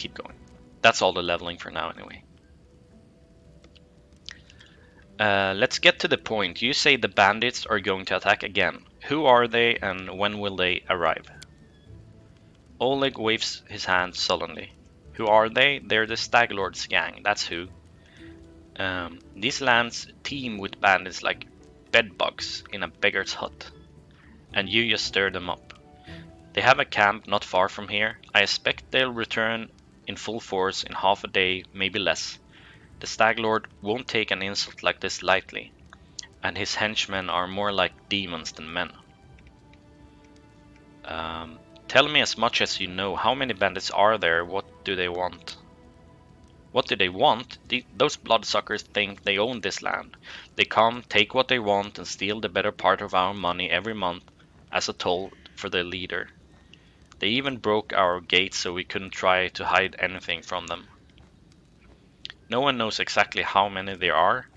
keep going. That's all the leveling for now anyway. Let's get to the point. You say the bandits are going to attack again. Who are they and when will they arrive? Oleg waves his hand sullenly. Who are they? They're the Stag Lord's gang, that's who. These lands teem with bandits like bedbugs in a beggar's hut. And you just stir them up. They have a camp not far from here. I expect they'll return in full force in half a day, maybe less. The Stag Lord won't take an insult like this lightly, and his henchmen are more like demons than men. Tell me as much as you know. How many bandits are there? What do they want? What do they want? Those bloodsuckers think they own this land. They come, take what they want, and steal the better part of our money every month as a toll for their leader. They even broke our gates so we couldn't try to hide anything from them. No one knows exactly how many there are.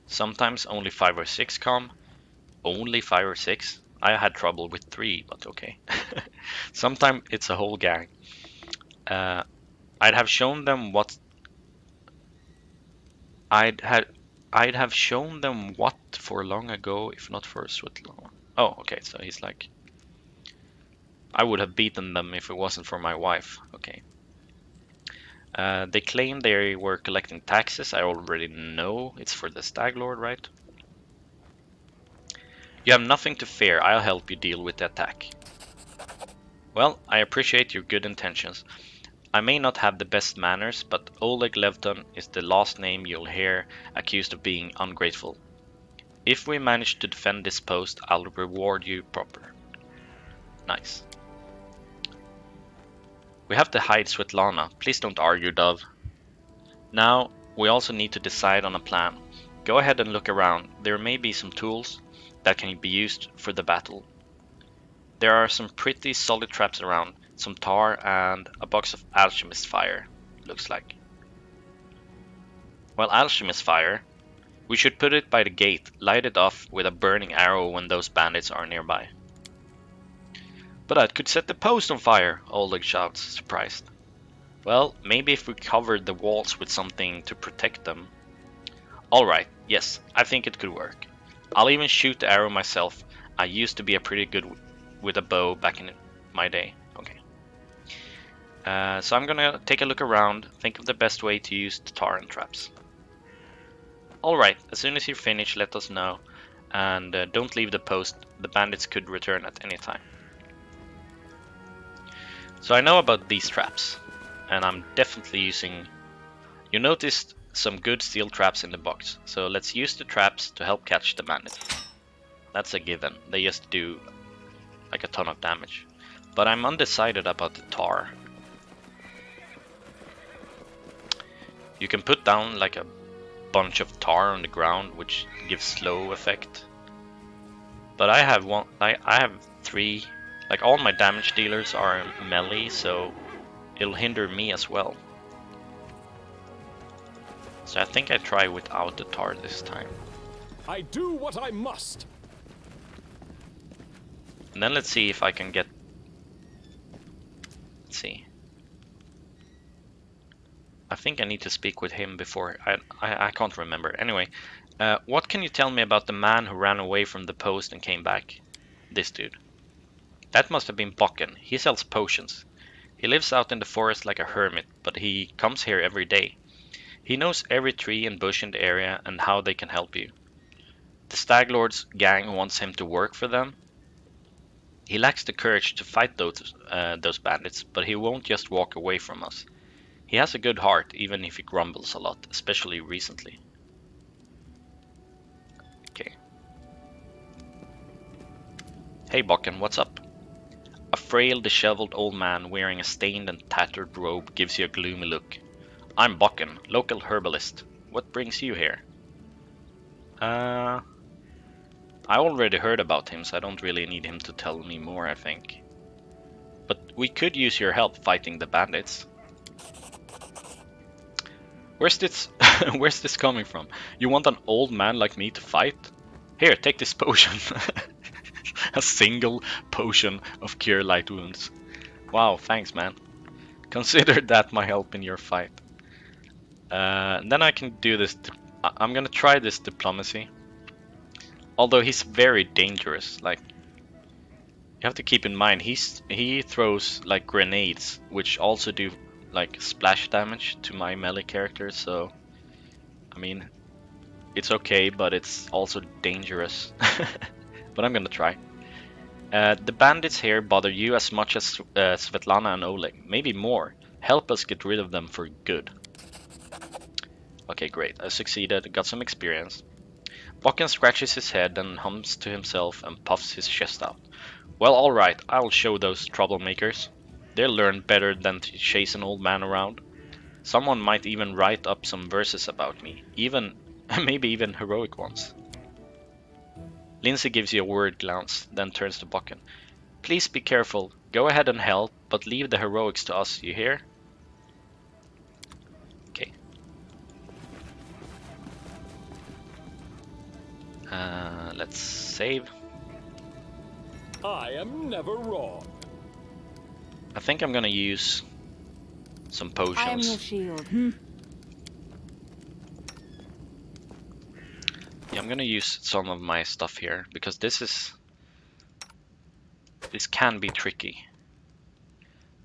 Sometimes only 5 or 6 come. Only 5 or 6? I had trouble with 3, but okay. Sometimes it's a whole gang. I'd have shown them what for long ago, if not for Svetlana. Oh, okay, so he's like, I would have beaten them if it wasn't for my wife. Okay. They claim they were collecting taxes. I already know it's for the Stag Lord, right? You have nothing to fear. I'll help you deal with the attack. Well, I appreciate your good intentions. I may not have the best manners, but Oleg Levton is the last name you'll hear accused of being ungrateful. If we manage to defend this post, I'll reward you proper. Nice. We have to hide Svetlana. Please don't argue, Dove. Now, we also need to decide on a plan. Go ahead and look around. There may be some tools that can be used for the battle. There are some pretty solid traps around, some tar and a box of alchemist fire, looks like. Well, alchemist fire, we should put it by the gate, light it off with a burning arrow when those bandits are nearby. But that could set the post on fire, Oleg shouts, surprised. Well, maybe if we covered the walls with something to protect them. Alright, yes, I think it could work. I'll even shoot the arrow myself. I used to be a pretty good with a bow back in my day. Okay. So I'm gonna take a look around, think of the best way to use the tar and traps. Alright, as soon as you finish, let us know. And don't leave the post, the bandits could return at any time. So I know about these traps, and I'm definitely using... You noticed some good steel traps in the box, so let's use the traps to help catch the bandits. That's a given, they just do like a ton of damage. But I'm undecided about the tar. You can put down like a bunch of tar on the ground, which gives slow effect. But I have I have 3, like all my damage dealers are melee, so it'll hinder me as well. So I think I try without the tar this time. I do what I must. And then let's see if I can get... Let's see. I think I need to speak with him before... I can't remember. Anyway, what can you tell me about the man who ran away from the post and came back? This dude. That must have been Bokken. He sells potions. He lives out in the forest like a hermit, but he comes here every day. He knows every tree and bush in the area and how they can help you. The Stag Lord's gang wants him to work for them. He lacks the courage to fight those bandits, but he won't just walk away from us. He has a good heart, even if he grumbles a lot, especially recently. Okay. Hey Bokken, what's up? A frail, disheveled old man wearing a stained and tattered robe gives you a gloomy look. I'm Bokken, local herbalist. What brings you here? I already heard about him, so I don't really need him to tell me more, I think. But we could use your help fighting the bandits. Where's this where's this coming from? You want an old man like me to fight? Here, take this potion. A single potion of cure light wounds. Wow, thanks man. Consider that my help in your fight. Then I can do this. I'm gonna try this diplomacy. Although he's very dangerous. Like, you have to keep in mind he throws like grenades, which also do like splash damage to my melee character. So, I mean, it's okay, but it's also dangerous. But I'm gonna try. The bandits here bother you as much as Svetlana and Oleg, maybe more. Help us get rid of them for good. Okay, great. I succeeded, got some experience. Bokken scratches his head and hums to himself and puffs his chest out. Well, alright, I'll show those troublemakers. They'll learn better than to chase an old man around. Someone might even write up some verses about me, even maybe even heroic ones. Lindsay gives you a worried glance, then turns to Bokken. Please be careful. Go ahead and help, but leave the heroics to us, you hear? Okay. Let's save. I am never wrong. I think I'm gonna use some potions. I am your shield. Yeah, I'm gonna use some of my stuff here because this can be tricky.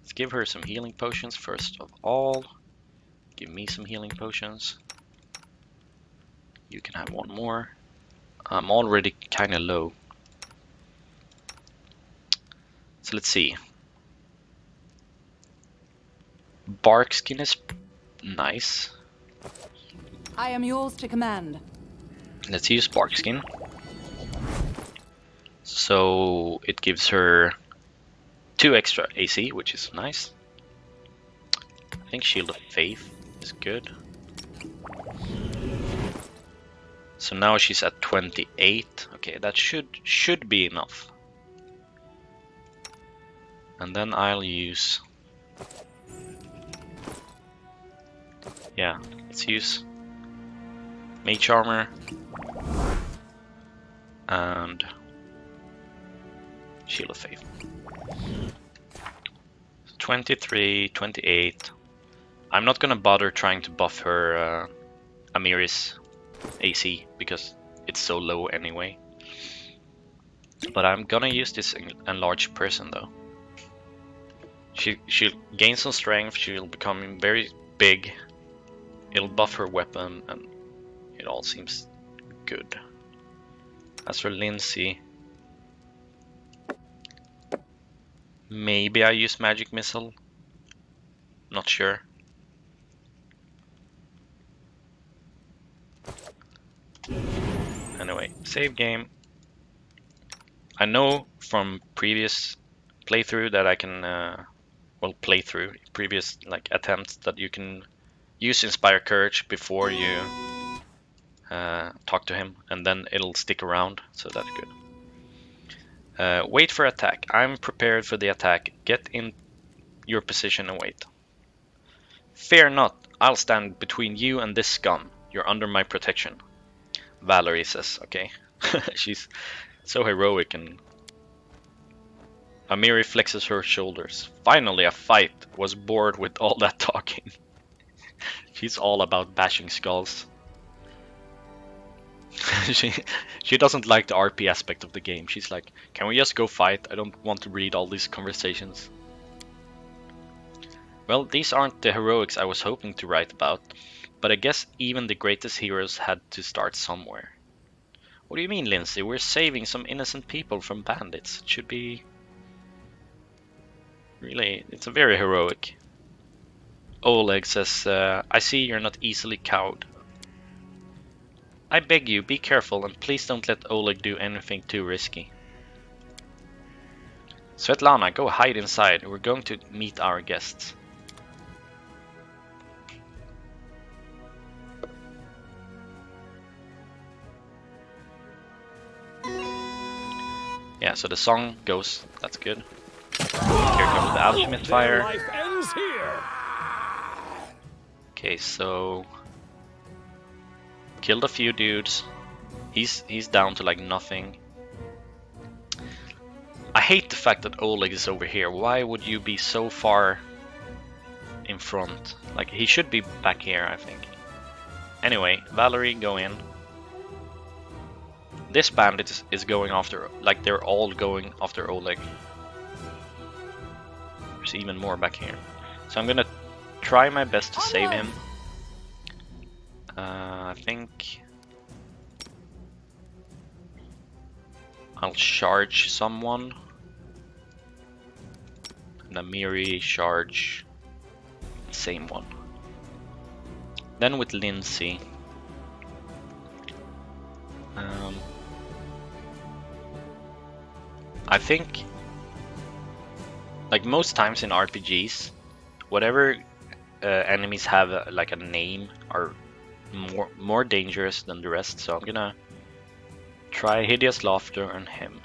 Let's give her some healing potions first of all. Give me some healing potions. You can have one more. I'm already kind of low. So let's see. Bark skin is nice. I am yours to command. Let's use bark skin. So it gives her 2 extra AC, which is nice. I think Shield of Faith is good. So now she's at 28. Okay, that should be enough. And then I'll use... Yeah, let's use Mage Armor and Shield of Faith. 23, 28. I'm not gonna bother trying to buff her Amiri's AC because it's so low anyway. But I'm gonna use this enlarged person though. She'll gain some strength, she'll become very big. It'll buff her weapon and it all seems good. As for Lindsay, maybe I use Magic Missile. Not sure. Anyway, save game. I know from previous playthrough that I can, previous like attempts that you can use Inspire Courage before you talk to him, and then it'll stick around, so that's good. Wait for attack. I'm prepared for the attack. Get in your position and wait. Fear not. I'll stand between you and this scum. You're under my protection. Valerie says, okay. She's so heroic, and Amiri flexes her shoulders. Finally a fight. Was bored with all that talking. She's all about bashing skulls. She doesn't like the RP aspect of the game. She's like, can we just go fight? I don't want to read all these conversations. Well, these aren't the heroics I was hoping to write about, but I guess even the greatest heroes had to start somewhere. What do you mean, Lindsay? We're saving some innocent people from bandits. It should be... Really, it's a very heroic. Oleg says, I see you're not easily cowed. I beg you, be careful and please don't let Oleg do anything too risky. Svetlana, go hide inside. We're going to meet our guests. Yeah, so the song goes, that's good. Here comes the alchemist fire. Life ends here. Okay, so killed a few dudes. He's down to like nothing. I hate the fact that Oleg is over here. Why would you be so far in front. Like, he should be back here, I think. Anyway, Valerie, go in. This bandit is going after, like, they're all going after Oleg. There's even more back here. So I'm gonna try my best to save him. I think I'll charge someone. Namiri charge. Same one. Then with Lindsay. I think, like most times in RPGs, whatever enemies have like a name are more dangerous than the rest. So I'm gonna try Hideous Laughter on him,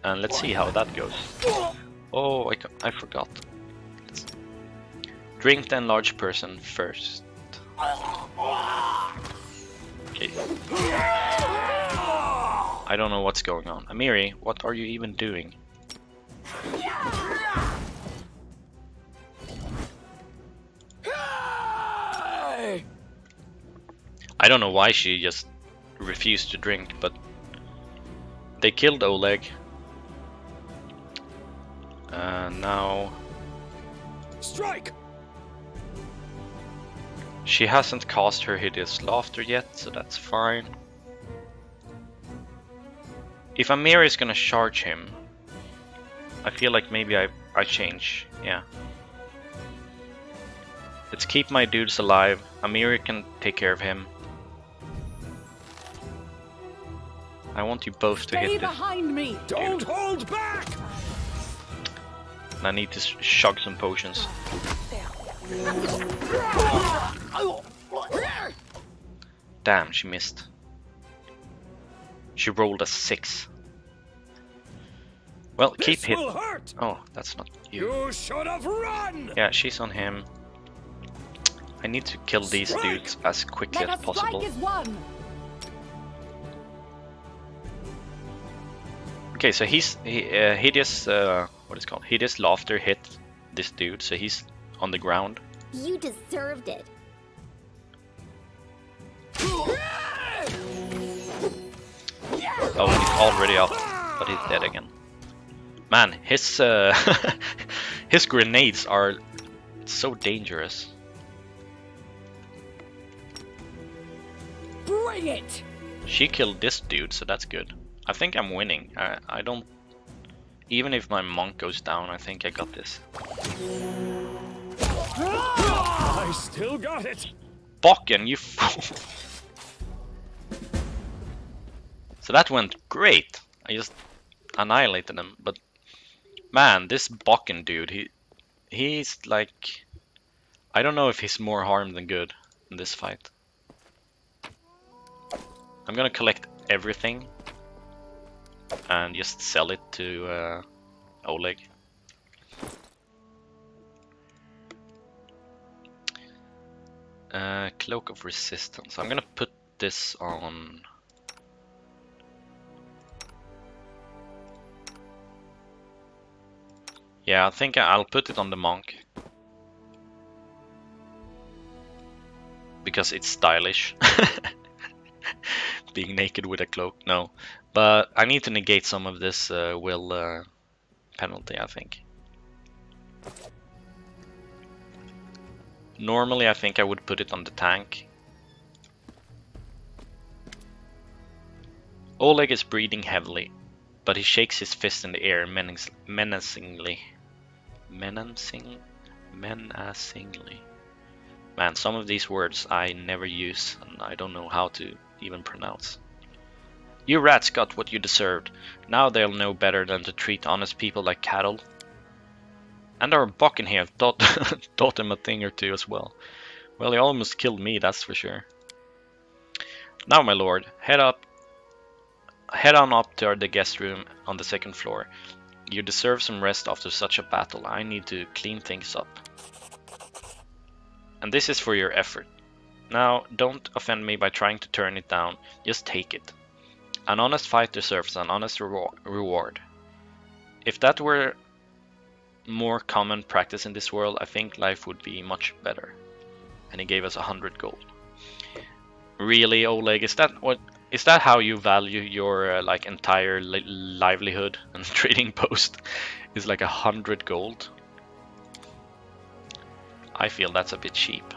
and let's see how that goes. Oh, I forgot. Drink the enlarged person first. Okay. I don't know what's going on. Amiri, what are you even doing? I don't know why she just refused to drink, but they killed Oleg. Now Strike! she hasn't cast her Hideous Laughter yet, so that's fine. If Amir is gonna charge him, I feel like maybe I change. Yeah. Let's keep my dudes alive. Amir can take care of him. I want you both to hit Stay this. behind me. Don't hold back! I need to chug some potions. Damn, she missed. She rolled a 6. Well, keep This hit. will hurt! Oh, that's not you. You should have run! Yeah, she's on him. I need to kill these dudes as quickly Let as us possible. strike as one. Okay, so hideous. What is it called? Hideous Laughter hit this dude, so he's on the ground. You deserved it. Oh, he's already up, but he's dead again. Man, his his grenades are so dangerous. Bring it. She killed this dude, so that's good. I think I'm winning. I don't. Even if my monk goes down, I think I got this. I still got it! Bokken, you fool! So that went great. I just annihilated him. But man, this Bokken dude, he's like, I don't know if he's more harm than good in this fight. I'm gonna collect everything and just sell it to Oleg. Cloak of Resistance. I'm gonna put this on. Yeah, I think I'll put it on the monk. Because it's stylish. Being naked with a cloak, no. But I need to negate some of this will penalty, I think. Normally I think I would put it on the tank. Oleg is breathing heavily, but he shakes his fist in the air menacingly. Menacingly? Man, some of these words I never use, and I don't know how to even pronounce. You rats got what you deserved. Now they'll know better than to treat honest people like cattle. And our Bokken here taught, taught him a thing or two as well. Well, he almost killed me, that's for sure. Now, my lord, head on up to the guest room on the second floor. You deserve some rest after such a battle. I need to clean things up. And this is for your effort. Now, don't offend me by trying to turn it down. Just take it. An honest fight deserves an honest reward. If that were more common practice in this world, I think life would be much better. And he gave us 100 gold. Really, Oleg? Is that how you value your like entire livelihood and trading post? Is like 100 gold? I feel that's a bit cheap.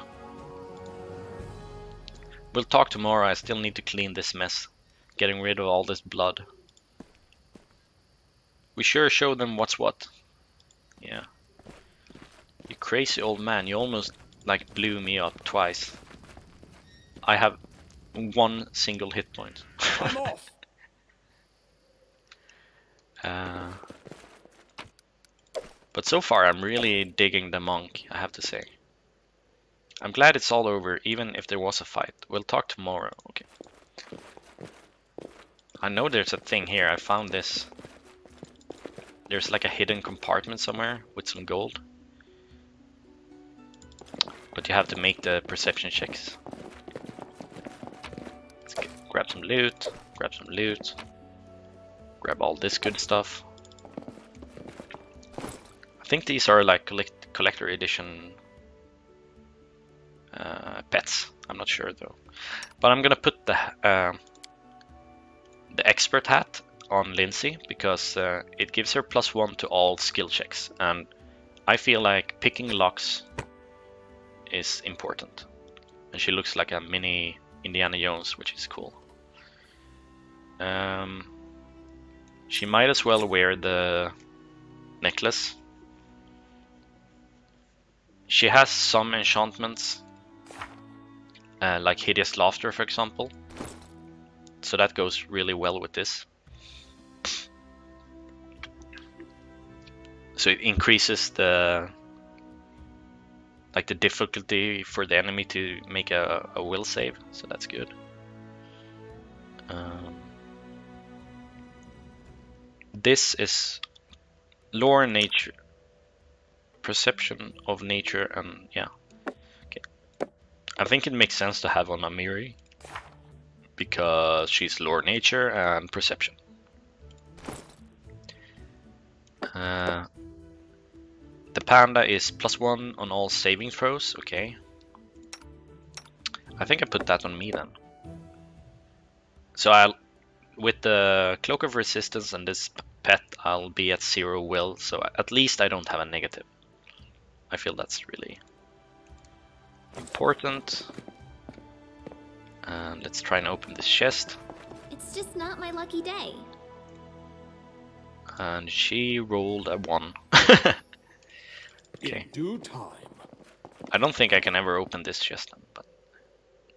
We'll talk tomorrow. I still need to clean this mess, getting rid of all this blood. We sure show them what's what. Yeah. You crazy old man, you almost like blew me up twice. I have 1 single hit point. I'm off. But so far I'm really digging the monk, I have to say. I'm glad it's all over, even if there was a fight. We'll talk tomorrow. Okay. I know there's a thing here. I found this. There's like a hidden compartment somewhere with some gold. But you have to make the perception checks. Let's grab some loot. Grab some loot. Grab all this good stuff. I think these are like collector edition pets. I'm not sure though. But I'm gonna put the expert hat on Lindsay because it gives her +1 to all skill checks, and I feel like picking locks is important. And she looks like a mini Indiana Jones, which is cool. She might as well wear the necklace. She has some enchantments, like Hideous Laughter, for example. So that goes really well with this. So it increases the difficulty for the enemy to make a will save. So that's good. This is lore, nature, perception of nature, and yeah. Okay. I think it makes sense to have on Amiri because she's lore, nature, and perception. The panda is +1 on all saving throws. Okay. I think I put that on me then. So with the Cloak of Resistance and this pet, I'll be at 0 will, so at least I don't have a negative. I feel that's really important. And let's try and open this chest. It's just not my lucky day. And she rolled a 1. Okay. In due time. I don't think I can ever open this chest, but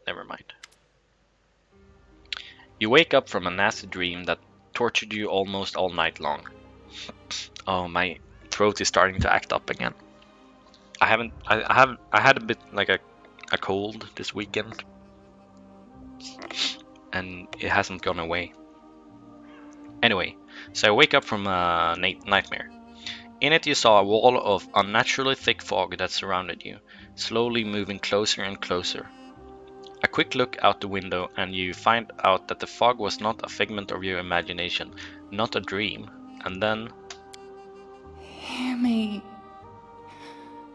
never mind. You wake up from a nasty dream that tortured you almost all night long. Oh, my throat is starting to act up again. I had a bit like a cold this weekend, and it hasn't gone away. Anyway, so I wake up from a nightmare. In it you saw a wall of unnaturally thick fog that surrounded you, slowly moving closer and closer. A quick look out the window and you find out that the fog was not a figment of your imagination, not a dream, and then... Hear me.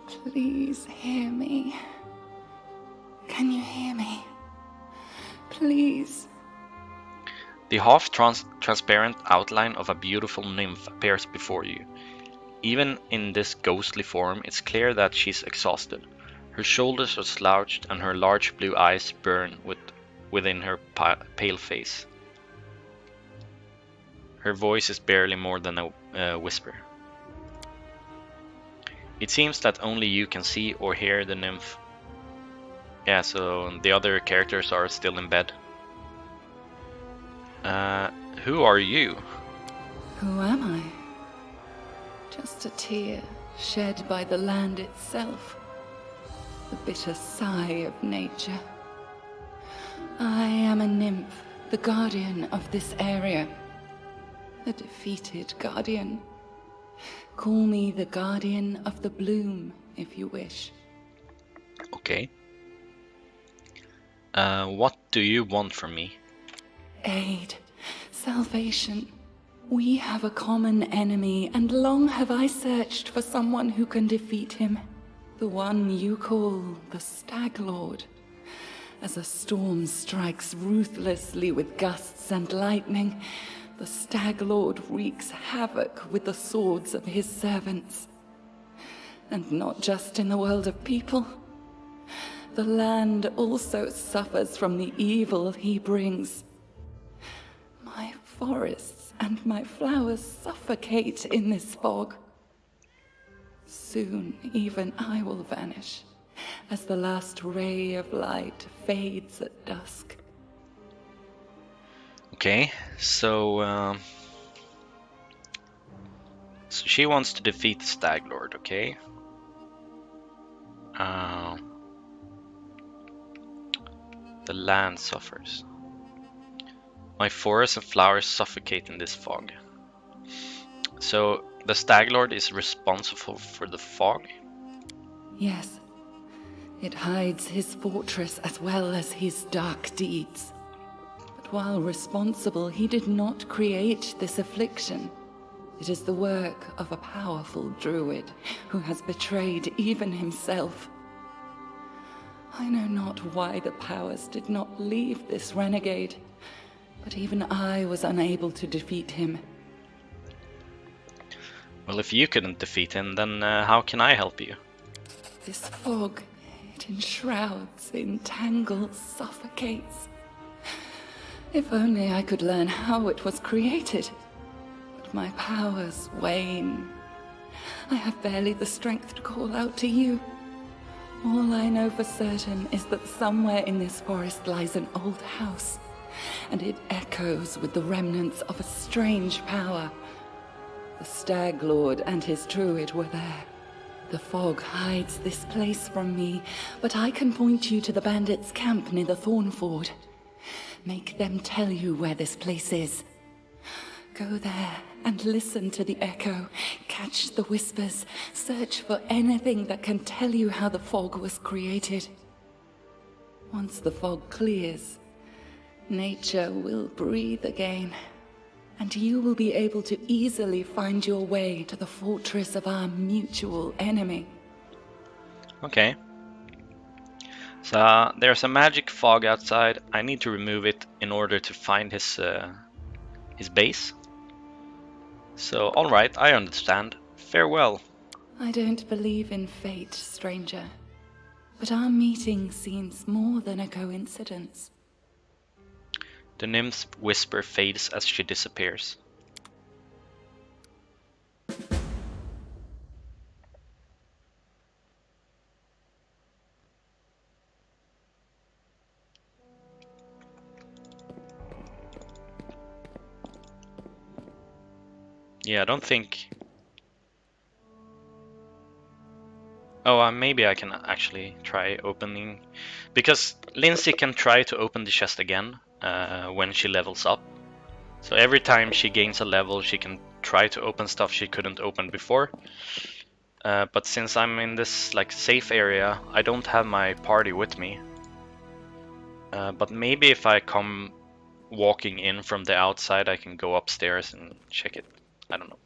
Please hear me. Can you hear me? Please. The half-transparent outline of a beautiful nymph appears before you. Even in this ghostly form, it's clear that she's exhausted. Her shoulders are slouched and her large blue eyes burn within her pale face. Her voice is barely more than a whisper. It seems that only you can see or hear the nymph. Yeah, so the other characters are still in bed. Who are you? Who am I? Just a tear shed by the land itself. The bitter sigh of nature. I am a nymph, the guardian of this area. A defeated guardian. Call me the guardian of the bloom, if you wish. Okay. What do you want from me? Aid, salvation, We have a common enemy, and long have I searched for someone who can defeat him. The one you call the Stag Lord. As a storm strikes ruthlessly with gusts and lightning, the Stag Lord wreaks havoc with the swords of his servants. And not just in the world of people. The land also suffers from the evil he brings. My forests and my flowers suffocate in this fog. Soon even I will vanish, as the last ray of light fades at dusk. Okay, so she wants to defeat the Stag Lord, okay? The land suffers. My forests and flowers suffocate in this fog. So the Stag Lord is responsible for the fog? Yes, it hides his fortress as well as his dark deeds. But while responsible, he did not create this affliction. It is the work of a powerful druid who has betrayed even himself. I know not why the powers did not leave this renegade, but even I was unable to defeat him. Well, if you couldn't defeat him, then how can I help you? This fog, it enshrouds, entangles, suffocates. If only I could learn how it was created. But my powers wane. I have barely the strength to call out to you. All I know for certain is that somewhere in this forest lies an old house, and it echoes with the remnants of a strange power. The Stag Lord and his druid were there. The fog hides this place from me, but I can point you to the bandits' camp near the Thorn Ford. Make them tell you where this place is. Go there and listen to the echo, catch the whispers, search for anything that can tell you how the fog was created. Once the fog clears, nature will breathe again, and you will be able to easily find your way to the fortress of our mutual enemy. Okay. So there's a magic fog outside. I need to remove it in order to find his base. So, alright, I understand. Farewell. I don't believe in fate, stranger, but our meeting seems more than a coincidence. The nymph's whisper fades as she disappears. Yeah, I don't think... Oh, maybe I can actually try opening... Because Lindsay can try to open the chest again when she levels up. So every time she gains a level, she can try to open stuff she couldn't open before. But since I'm in this like safe area, I don't have my party with me. But maybe if I come walking in from the outside, I can go upstairs and check it. I don't know.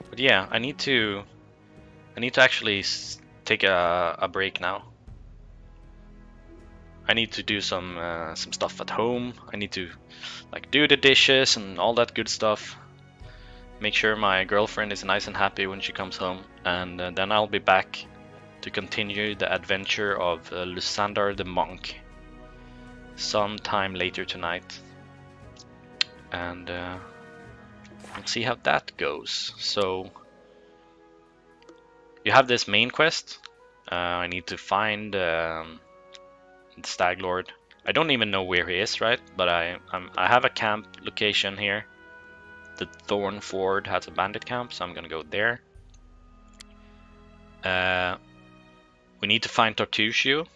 But yeah, I need to actually take a break now. I need to do some stuff at home. I need to like do the dishes and all that good stuff. Make sure my girlfriend is nice and happy when she comes home, and then I'll be back to continue the adventure of Lysander the monk sometime later tonight. And we'll see how that goes. So you have this main quest. I need to find the Stag Lord. I don't even know where he is, right? But I have a camp location here. The Thorn Ford has a bandit camp, so I'm gonna go there. We need to find Tortusio,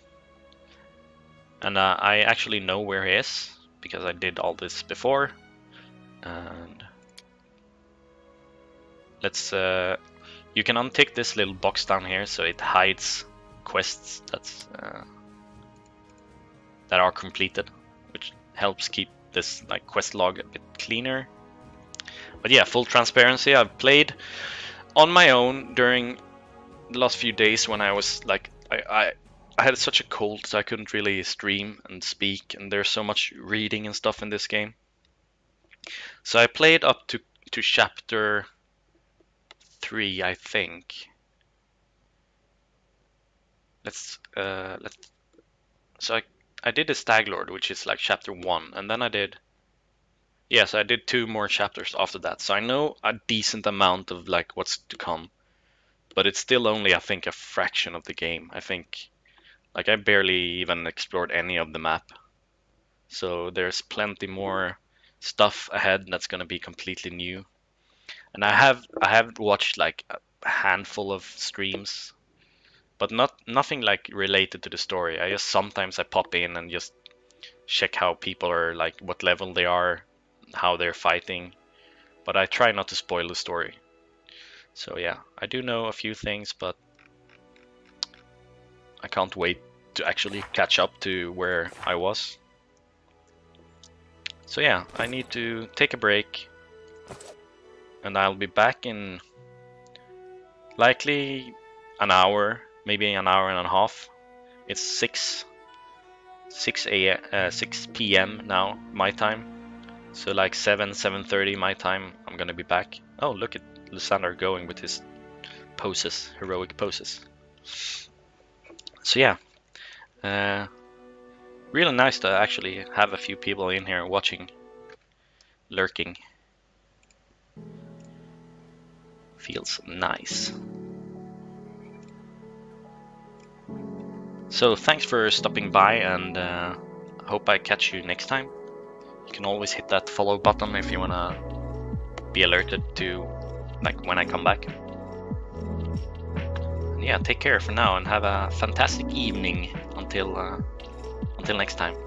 and I actually know where he is because I did all this before. And let's you can untick this little box down here so it hides quests that are completed, which helps keep this like quest log a bit cleaner. But yeah, full transparency, I've played on my own during the last few days when I was like I had such a cold, so I couldn't really stream and speak, and there's so much reading and stuff in this game. So I played up to chapter 3, I think. So I did the Stag Lord, which is like chapter 1, and then I did I did 2 more chapters after that. So I know a decent amount of like what's to come, but it's still only, I think, a fraction of the game. I think like I barely even explored any of the map. So there's plenty more stuff ahead that's going to be completely new. And I have watched like a handful of streams, but nothing like related to the story. I just sometimes I pop in and just check how people are, like what level they are, how they're fighting, but I try not to spoil the story. So yeah, I do know a few things, but I can't wait to actually catch up to where I was. So yeah, I need to take a break, and I'll be back in likely an hour, maybe an hour and a half. It's 6 p.m. now, my time. So like 7:30 my time, I'm gonna be back. Oh, look at Lysander going with his poses, heroic poses. So yeah, really nice to actually have a few people in here watching, lurking. Feels nice. So thanks for stopping by, and hope I catch you next time. You can always hit that follow button if you wanna be alerted to like when I come back. And yeah, take care for now and have a fantastic evening until next time.